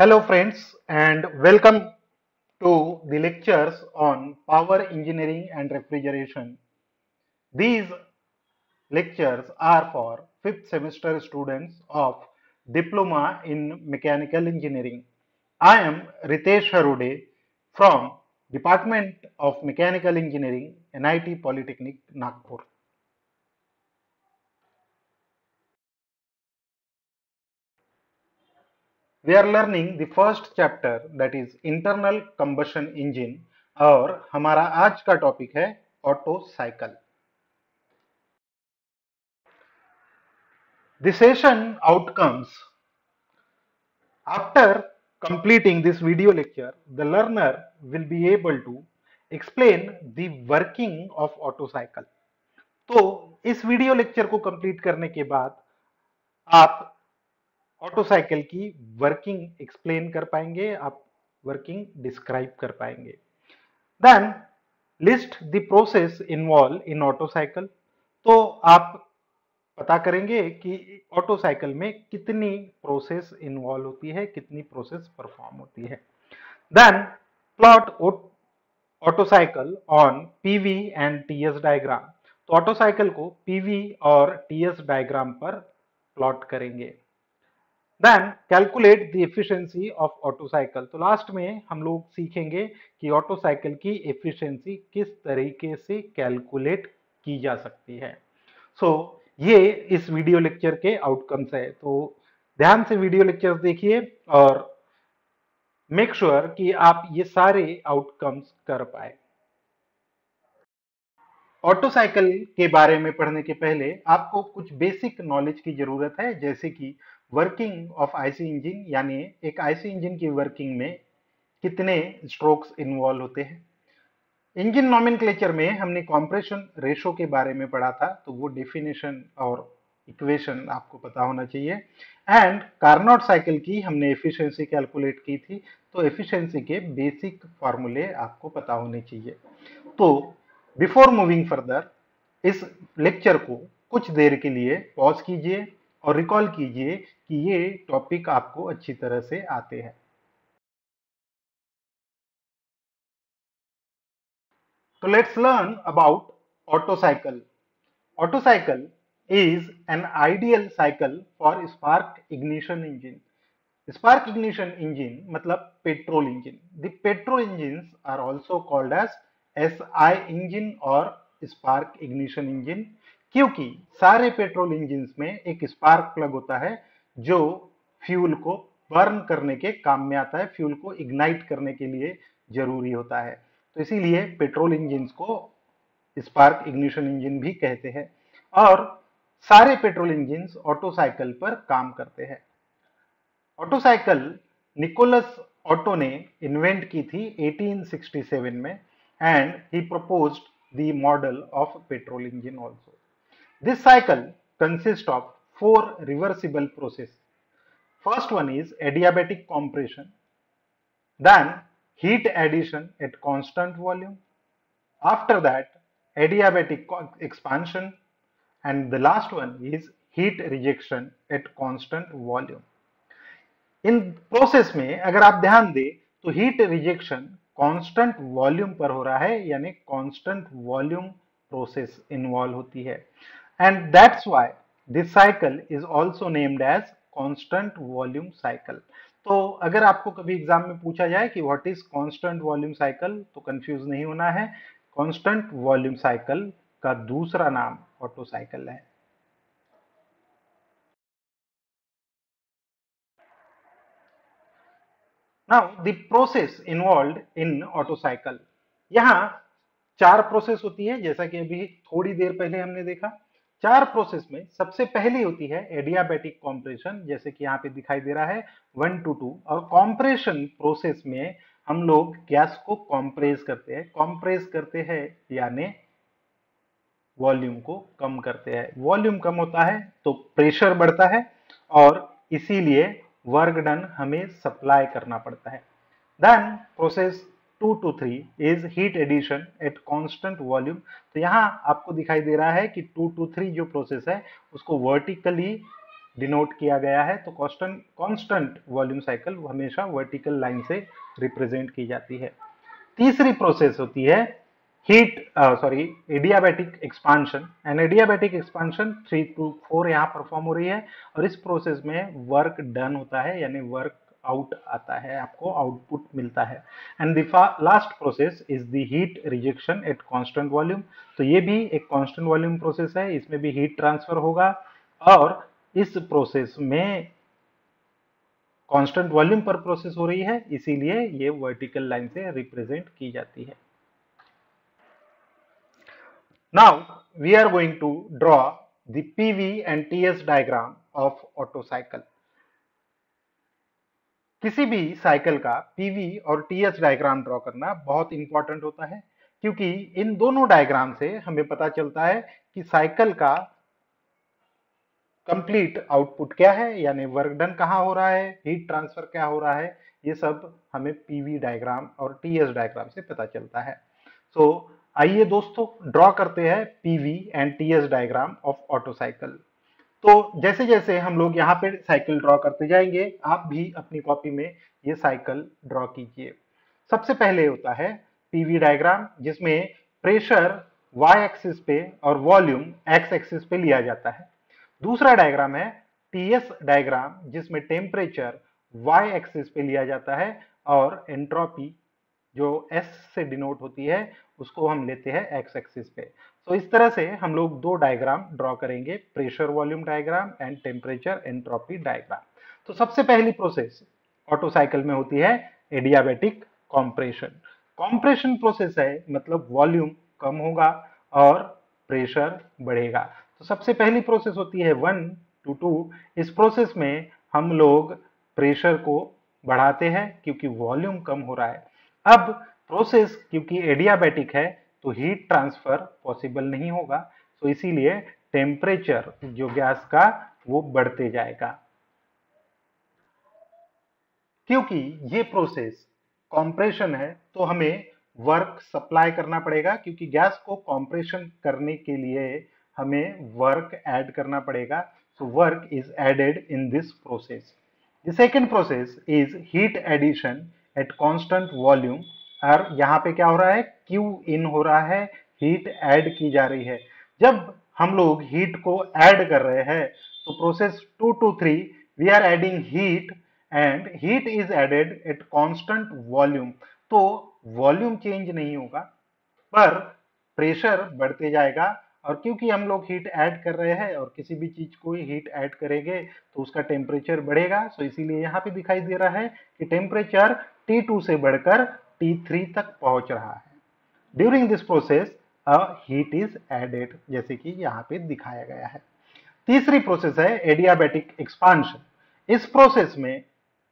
Hello friends and welcome to the lectures on power engineering and refrigeration. These lectures are for 5th semester students of Diploma in Mechanical Engineering. I am Ritesh Harude from Department of Mechanical Engineering, NIT Polytechnic, Nagpur. We are learning the first chapter, that is internal combustion engine, और हमारा आज का topic है auto cycle. The session outcomes. After completing this video lecture, the learner will be able to explain the working of auto cycle. तो इस video lecture को complete करने के बाद आप ऑटो साइकिल की वर्किंग एक्सप्लेन कर पाएंगे, आप वर्किंग डिस्क्राइब कर पाएंगे. Then list the process involve in Otto cycle. तो आप पता करेंगे कि ऑटो साइकिल में कितनी प्रोसेस इन्वॉल्व होती है, कितनी प्रोसेस परफॉर्म होती है. Then plot Otto cycle on PV and TS diagram. तो ऑटो साइकिल को पीवी और टीएस डायग्राम पर प्लॉट करेंगे. Then calculate the efficiency of Otto cycle. तो लास्ट में हम लोग सीखेंगे कि ऑटो साइकिल की एफिशिएंसी किस तरीके से कैलकुलेट की जा सकती है. सो ये इस वीडियो लेक्चर के आउटकम्स है. तो ध्यान से वीडियो लेक्चर्स देखिए और मेक श्योर कि आप ये सारे आउटकम्स कर पाए. ऑटो साइकिल के बारे में पढ़ने के पहले आपको कुछ बेसिक नॉलेज की जरूरत है, जैसे कि वर्किंग ऑफ आईसी इंजन, यानी एक आईसी इंजन की वर्किंग में कितने स्ट्रोक्स इन्वॉल्व होते हैं. इंजन नॉमेनक्लेचर में हमने कंप्रेशन रेशो के बारे में पढ़ा था, तो वो डेफिनेशन और इक्वेशन आपको पता होना चाहिए. एंड कार्नोट साइकिल की हमने एफिशिएंसी कैलकुलेट की थी, तो एफिशिएंसी के बेसिक फॉर्मूले आपको पता होने चाहिए. तो बिफोर मूविंग फर्दर, इस लेक्चर को कुछ देर के लिए पॉज कीजिए और रिकॉल कीजिए कि ये टॉपिक आपको अच्छी तरह से आते हैं. So let's learn about Otto cycle. Otto cycle is an ideal cycle for spark ignition engine. Spark ignition engine मतलब petrol engine. The petrol engines are also called as SI engine और spark ignition engine, क्योंकि सारे petrol engine में एक spark plug होता है जो fuel को बर्न करने के काम में आता है, फ्यूल को इग्नाइट करने के लिए जरूरी होता है. तो इसीलिए पेट्रोल इंजिन को स्पार्क इग्निशन इंजन भी कहते हैं. और सारे पेट्रोल इंजिन ऑटो साइकिल पर काम करते हैं. ऑटो साइकिल निकोलस ऑटो ने इन्वेंट की थी 1867 में, and he proposed the model of petrol engine also. This cycle consist of 4 reversible process. First one is adiabatic compression, then heat addition at constant volume, after that adiabatic expansion, and the last one is heat rejection at constant volume. In process में अगर आप ध्यान दें तो heat rejection constant volume पर हो रहा है, यानी कांस्टेंट वॉल्यूम प्रोसेस इन्वॉल्व होती है. And that's why this cycle is also named as constant volume cycle. तो अगर आपको कभी एग्जाम में पूछा जाए कि what is constant volume cycle, तो कंफ्यूज नहीं होना है. कांस्टेंट वॉल्यूम साइकिल का दूसरा नाम ऑटो साइकिल है. Now the process involve in Otto cycle. यहाँ 4 प्रोसेस होती है, जैसा कि अभी थोड़ी देर पहले हमने देखा. 4 प्रोसेस में सबसे पहली होती है एडियाबैटिक कॉम्प्रेशन, जैसे कि यहाँ पे दिखाई दे रहा है 1 to 2. और कॉम्प्रेशन प्रोसेस में हम लोग गैस को कॉम्प्रेस करते हैं. कॉम्प्रेस करते हैं यानी वॉल्यूम को कम करते हैं. वॉल्यूम कम होता है तो प्रेशर बढ़ता है, और इसीलिए वर्क डन हमें सप्लाई करना पड़ता है. Then process 2 to 3 is heat addition at constant volume. तो यहाँ आपको दिखाई दे रहा है कि 2 to 3 जो प्रोसेस है उसको वर्टिकली डिनोट किया गया है, तो कांस्टेंट वॉल्यूम साइकिल हमेशा वर्टिकल लाइन से रिप्रेजेंट की जाती है। तीसरी प्रोसेस होती है adiabatic expansion. And adiabatic expansion 3 to 4 यहाँ परफॉर्म हो रही है, और इस प्रोसेस में वर्क डन होता है, यानी वर्क आउट आता है, आपको आउटपुट मिलता है। And the last process is the heat rejection at constant volume. तो ये भी एक कांस्टेंट वॉल्यूम प्रोसेस है, इसमें भी हीट ट्रांसफर होगा, और इस प्रोसेस में कांस्टेंट वॉल्यूम पर प्रोसेस हो रही है, इसीलिए ये वर्टिकल लाइन से रिप्रेजेंट की जाती है। Now we are going to draw the PV and TS diagram of Otto cycle. किसी भी साइकिल का पीवी और टीएस डायग्राम ड्रॉ करना बहुत इंपॉर्टेंट होता है, क्योंकि इन दोनों डायग्राम से हमें पता चलता है कि साइकिल का कंप्लीट आउटपुट क्या है, यानी वर्क डन कहाँ हो रहा है, हीट ट्रांसफर क्या हो रहा है, ये सब हमें पीवी डायग्राम और टीएस डायग्राम से पता चलता है। सो आइए दोस्तों ड्रॉ करते हैं PV and TS diagram of Otto cycle. तो जैसे जैसे हम लोग यहाँ पे साइकिल ड्रॉ करते जाएंगे, आप भी अपनी कॉपी में ये साइकिल ड्रॉ कीजिए। सबसे पहले होता है पीवी डायग्राम, जिसमें प्रेशर y एक्सिस पे और वॉल्यूम x एक्सिस पे लिया जाता है। दूसरा डायग्राम है टीएस डायग्राम, जिसमें टेम्परेचर y एक्सिस पे लिया जाता है और एंट्रोपी जो S से डिनोट होती है उसको हम लेते हैं x एक्सिस पे। तो इस तरह से हम लोग दो डायग्राम ड्रॉ करेंगे, pressure volume diagram and temperature entropy diagram. तो सबसे पहली प्रोसेस ऑटो साइकिल में होती है एडियाबैटिक कॉम्प्रेशन। कॉम्प्रेशन प्रोसेस है, मतलब वॉल्यूम कम होगा और प्रेशर बढ़ेगा। तो सबसे पहली प्रोसेस होती है 1 to 2। इस प्रोसेस में हम लोग प्रेशर को बढ़ाते हैं क्योंकि वॉल्यूम कम हो रहा है। अब प्रोसेस क्योंकि एडियाबैटिक है तो हीट ट्रांसफर पॉसिबल नहीं होगा, तो इसीलिए टेम्परेचर जो गैस का वो बढ़ते जाएगा। क्योंकि ये प्रोसेस कॉम्प्रेशन है तो हमें वर्क सप्लाई करना पड़ेगा, क्योंकि गैस को कॉम्प्रेशन करने के लिए हमें वर्क ऐड करना पड़ेगा। So work is added in this process. The second process is heat addition at constant volume. और यहाँ पे क्या हो रहा है, क्यू इन हो रहा है, हीट ऐड की जा रही है। जब हम लोग हीट को ऐड कर रहे हैं तो process 2 to 3 we are adding heat and heat is added at constant volume. तो वॉल्यूम चेंज नहीं होगा पर प्रेशर बढ़ते जाएगा, और क्योंकि हम लोग हीट ऐड कर रहे हैं और किसी भी चीज को हीट ऐड करेंगे तो उसका टेम्परेचर बढ़ेगा। सो इसीलिए यहाँ पे दिखाई दे रहा है कि टेम्परेचर T2 से बढ़कर T3 तक पहुंच रहा है। During this process heat is added, जैसे कि यहाँ पे दिखाया गया है। तीसरी प्रोसेस है एडियाबैटिक एक्सपांशन। इस प्रोसेस में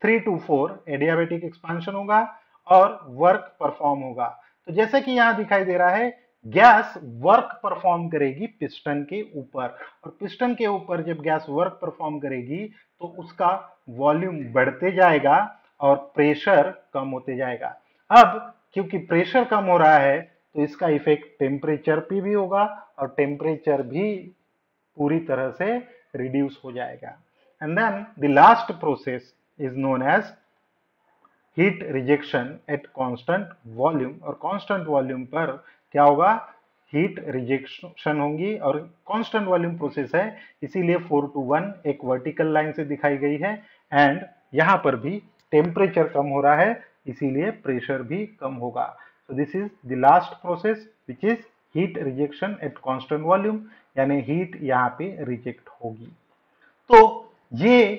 3 to 4 एडियाबैटिक एक्सपांशन होगा और वर्क परफॉर्म होगा। तो जैसे कि यहाँ दिखाई दे रहा है, गैस वर्क परफॉर्म करेगी पिस्टन के ऊपर, और पिस्टन के ऊपर जब गैस वर्क परफॉर्म करेगी तो उसका वॉल्यूम बढ़ते जाएगा और प्रेशर कम होते जाएगा। अब क्योंकि प्रेशर कम हो रहा है तो इसका इफेक्ट टेम्परेचर पे भी होगा और टेम्परेचर भी पूरी तरह से रिड्यूस हो जाएगा। And then the last process is known as heat rejection at constant volume. और कांस्टेंट वॉल्यूम पर क्या होगा, हीट रिजेक्शन होगी, और कांस्टेंट वॉल्यूम प्रोसेस है इसीलिए 4 to 1 एक वर्टिकल लाइन से दिखाई गई है। एंड यहाँ पर भी टेम्परेचर कम हो रहा है इसीलिए प्रेशर भी कम होगा। So this is the last process which is heat rejection at constant volume, यानी हीट यहाँ पे रिजेक्ट होगी। तो ये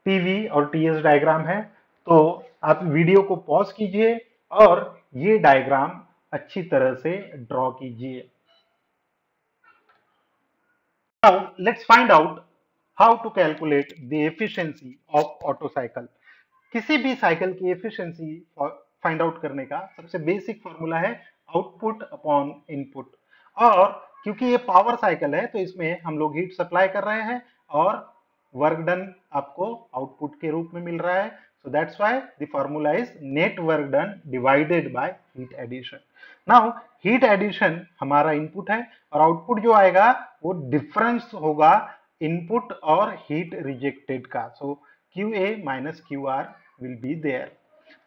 पीवी और टीएस डायग्राम है। तो आप वीडियो को पॉज कीजिए और ये डायग्राम अच्छी तरह से ड्रॉ कीजिए। Now let's find out how to calculate the efficiency of Otto cycle. किसी भी साइकिल की एफिशिएंसी फाइंड आउट करने का सबसे बेसिक फॉर्मूला है आउटपुट अपॉन इनपुट। और क्योंकि ये पावर साइकिल है तो इसमें हम लोग हीट सप्लाई कर रहे हैं और वर्क डन आपको आउटपुट के रूप में मिल रहा है। So that's why the formula is net work done divided by heat addition. Now heat addition हमारा इनपुट है और आउटपुट जो आएगा वो डिफरेंस होगा इनपुट और हीट रिजेक्टेड का. सो QA minus QR will be there.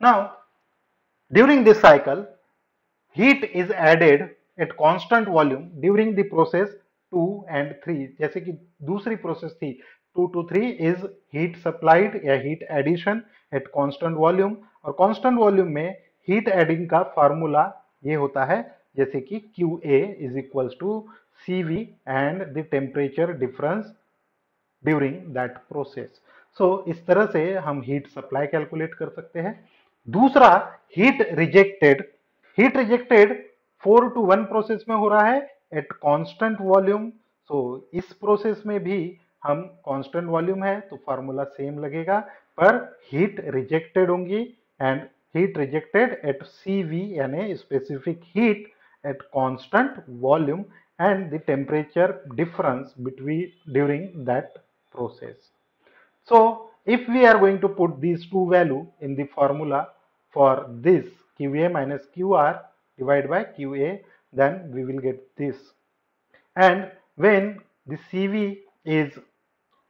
Now during this cycle, heat is added at constant volume during the process 2 and 3. जैसे कि दूसरी प्रोसेस थी 2 to 3 is heat supplied या heat addition at constant volume, और constant volume में heat adding का formula ये होता है जैसे कि QA is equals to CV and the temperature difference during that process. So इस तरह से हम हीट सप्लाई कैलकुलेट कर सकते हैं. दूसरा, हीट रिजेक्टेड 4-1 प्रोसेस में हो रहा है एट कांस्टेंट वॉल्यूम. सो इस प्रोसेस में भी हम कांस्टेंट वॉल्यूम है तो फार्मूला सेम लगेगा, पर हीट रिजेक्टेड होंगी and heat rejected at CV यानी specific heat at constant volume and the temperature difference between during that process. So if we are going to put these two value in the formula for this QA minus QR divided by QA, then we will get this. And when the CV is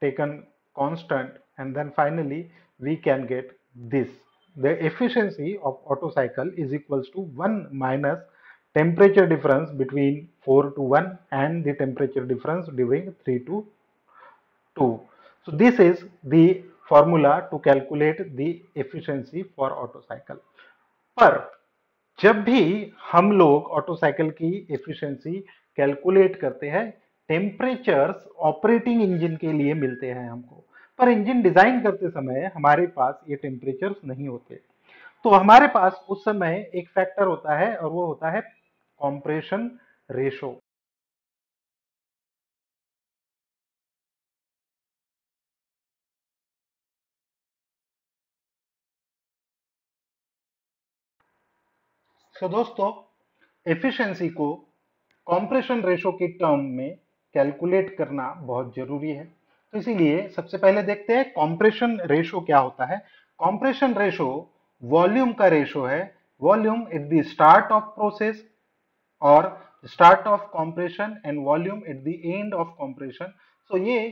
taken constant, and then finally we can get this. The efficiency of Otto cycle is equals to 1 minus temperature difference between 4-1 and the temperature difference during 3-2. So this is the formula to calculate the efficiency for Otto cycle. पर जब भी हम लोग auto cycle की efficiency calculate करते हैं, temperatures operating engine के लिए मिलते हैं हमको, पर इंजन डिजाइन करते समय हमारे पास ये टेम्परेचर्स नहीं होते. तो हमारे पास उस समय एक फैक्टर होता है और वो होता है कॉम्प्रेशन रेशो. दोस्तों, एफिशिएंसी को कॉम्प्रेशन रेशो के टर्म में कैलकुलेट करना बहुत जरूरी है. तो इसीलिए सबसे पहले देखते हैं कॉम्प्रेशन रेशो क्या होता है. कॉम्प्रेशन रेशो वॉल्यूम का रेशो है. Volume at the start of process और start of compression and volume at the end of compression. So ये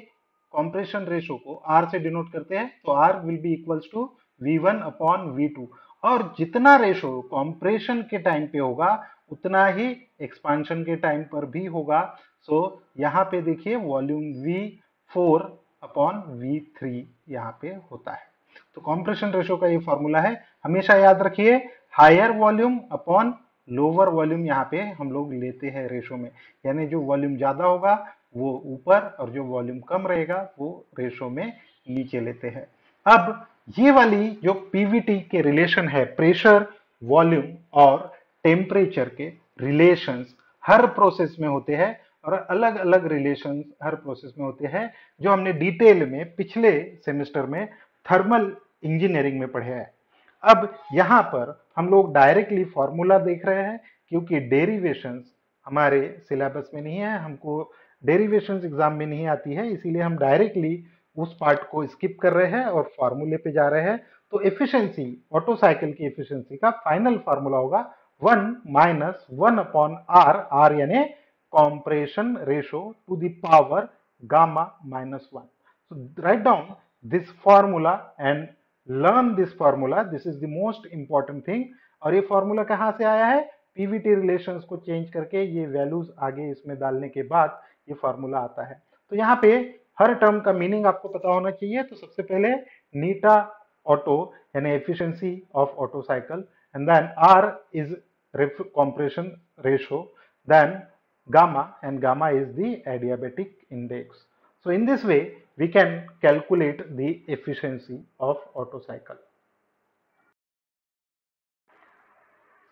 कॉम्प्रेशन रेशो को R से डिनोट करते हैं. तो R will be equals to V1 upon V2, और जितना रेशो कॉम्प्रेशन के टाइम पे होगा उतना ही एक्सपांशन के टाइम पर भी होगा. सो यहाँ पे देखिए वॉल्यूम V4 अपॉन V3 यहाँ पे होता है. तो कॉम्प्रेशन रेशो का ये फॉर्मूला है. हमेशा याद रखिए higher volume upon lower volume यहाँ पे हम लोग लेते हैं रेशो में, यानी जो वॉल्यूम ज्यादा होगा वो ऊपर और जो वॉल्यूम कम रहेगा वो रेशो में नीचे लेते हैं. अब ये वाली जो पीवीटी के रिलेशन है, प्रेशर, वॉल्यूम और टेम्परेचर के रिलेशंस हर प्रोसेस में होते हैं और अलग अलग रिलेशंस हर प्रोसेस में होते हैं, जो हमने डिटेल में पिछले सेमेस्टर में थर्मल इंजीनियरिंग में पढ़े हैं. अब यहाँ पर हम लोग डायरेक्टली फॉर्मूला देख रहे हैं क्योंकि डेरिवेशंस हमारे सिलेबस में नहीं है, हमको डेरिवेशंस एग्जाम में नहीं आती है, इसीलिए हम डायरेक्टली उस पार्ट को स्किप कर रहे हैं और फॉर्मूले पे जा रहे हैं. तो एफिशिएंसी, ऑटो साइकिल की एफिशिएंसी का फाइनल फॉर्मूला होगा 1 माइनस 1 अपॉन आर. आर यानी compression ratio two the power gamma minus 1. So write down this formula and learn this formula. This is the most important thing. और ये formula कहाँ से आया है? पीवीटी रिलेशंस को change करके ये वैल्यूज आगे इसमें डालने के बाद ये फॉर्मूला आता है. तो यहाँ पे हर टर्म का मीनिंग आपको पता होना चाहिए. तो सबसे पहले नीटा ऑटो यानी efficiency of Otto cycle, and then R is compression ratio, then gamma, and gamma is the adiabatic index. So in this way we can calculate the efficiency of Otto cycle.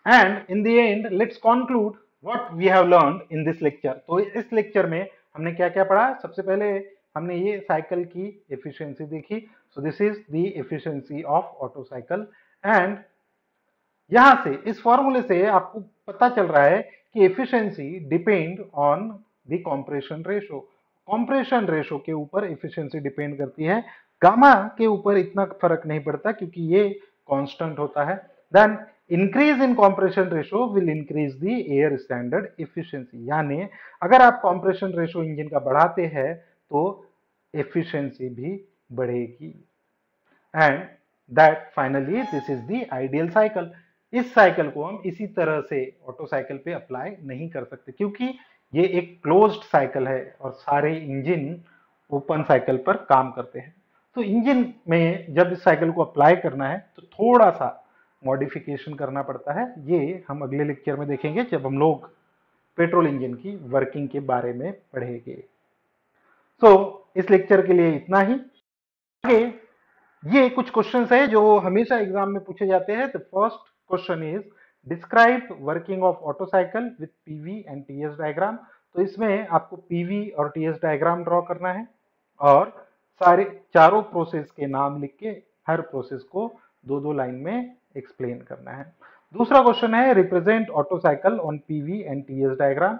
And in the end, let's conclude what we have learned in this lecture. तो इस lecture में हमने क्या क्या पढ़ा? सबसे पहले हमने ये साइकिल की एफिशिएंसी देखी. So this is the efficiency of Otto cycle. And यहां से इस फॉर्मूले से आपको पता चल रहा है कि efficiency depend on the compression ratio. Compression ratio के ऊपर एफिशिएंसी डिपेंड करती है. गामा के ऊपर इतना फर्क नहीं पड़ता क्योंकि ये कांस्टेंट होता है. Then increase in compression ratio will increase the air standard efficiency. यानी अगर आप कॉम्प्रेशन रेशो इंजन का बढ़ाते हैं तो एफिशिएंसी भी बढ़ेगी। And that finally this is the ideal cycle. इस साइकिल को हम इसी तरह से ऑटो साइकिल पे अप्लाई नहीं कर सकते, क्योंकि ये एक क्लोज्ड साइकिल है और सारे इंजन ओपन साइकिल पर काम करते हैं। तो इंजन में जब इस साइकिल को अप्लाई करना है तो थोड़ा सा मॉडिफिकेशन करना पड़ता है। ये हम अगले लेक्चर में देखेंगे जब हम लोग पेट्रोल इंजन की वर्किंग के बारे में पढ़ेंगे। सो इस लेक्चर के लिए इतना ही। आगे ये कुछ क्वेश्चंस है जो हमेशा एग्जाम में पूछे जाते हैं। The first question is describe working of Otto cycle with PV and TS diagram. तो इसमें आपको पीवी और टीएस डायग्राम ड्रॉ करना है और सारे चारों प्रोसेस के नाम लिख के हर प्रोसेस को दो दो लाइन में एक्सप्लेन करना है। दूसरा क्वेश्चन है represent Otto cycle on PV and TS diagram.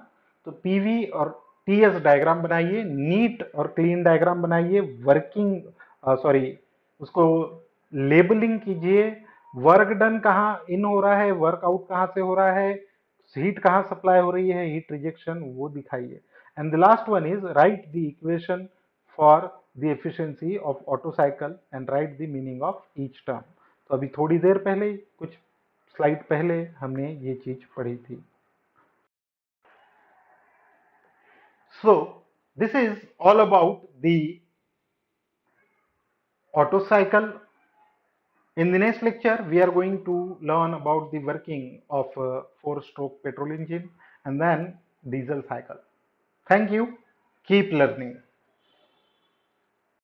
तो पीवी और टीएस डायग्राम बनाइए, नीट और क्लीन डायग्राम बनाइए, वर्किंग उसको लेबलिंग कीजिए, वर्क डन कहाँ इन हो रहा है, वर्क आउट कहाँ से हो रहा है, हीट कहाँ सप्लाई हो रही है, हीट रिजेक्शन वो दिखाइए। And the last one is right the equation for the efficiency of Otto cycle and right the meaning of each term. तो अभी थोड़ी देर पहले, कुछ स्लाइड पहले हमने ये चीज पढ़ी थी। So this is all about the auto cycle. In the next lecture, we are going to learn about the working of a 4-stroke petrol engine and then diesel cycle. Thank you. Keep learning.